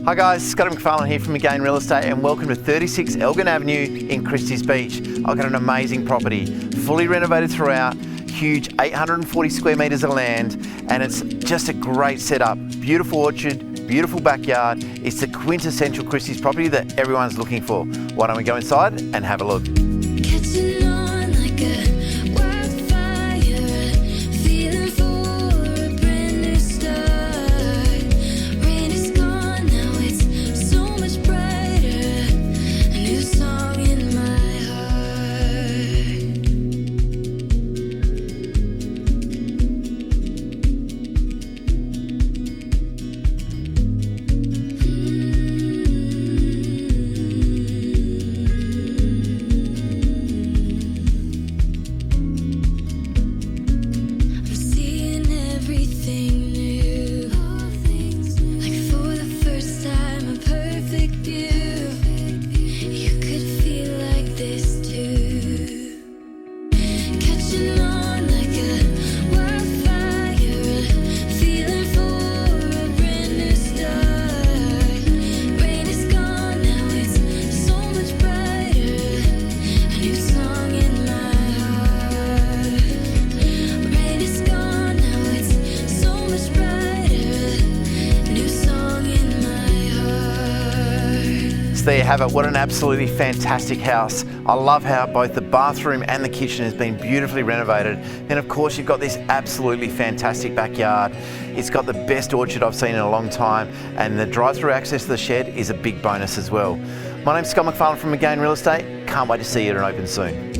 Hi guys, Scott McPharlin here from Magain Real Estate and welcome to 36 Elgin Avenue in Christies Beach. I've got an amazing property, fully renovated throughout, huge 840 square metres of land, and it's just a great setup. Beautiful orchard, beautiful backyard. It's the quintessential Christies property that everyone's looking for. Why don't we go inside and have a look? Catching on like a wildfire, feeling for a brand new start. Rain is gone, now it's so much brighter. A new song in my heart. I'm seeing everything new, like for the first time, a perfect view. You could feel like this too. Catching on like a wildfire, feeling for a brand new start. Rain is gone, now it's so much brighter. A new song in my heart. Rain is gone, now it's so much brighter. A new song in my heart. So there you have it, what an absolutely fantastic house. I love how both the bathroom and the kitchen has been beautifully renovated. Then of course you've got this absolutely fantastic backyard. It's got the best orchard I've seen in a long time, and the drive-through access to the shed is a big bonus as well. My name's Scott McPharlin from Magain Real Estate. Can't wait to see you at an open soon.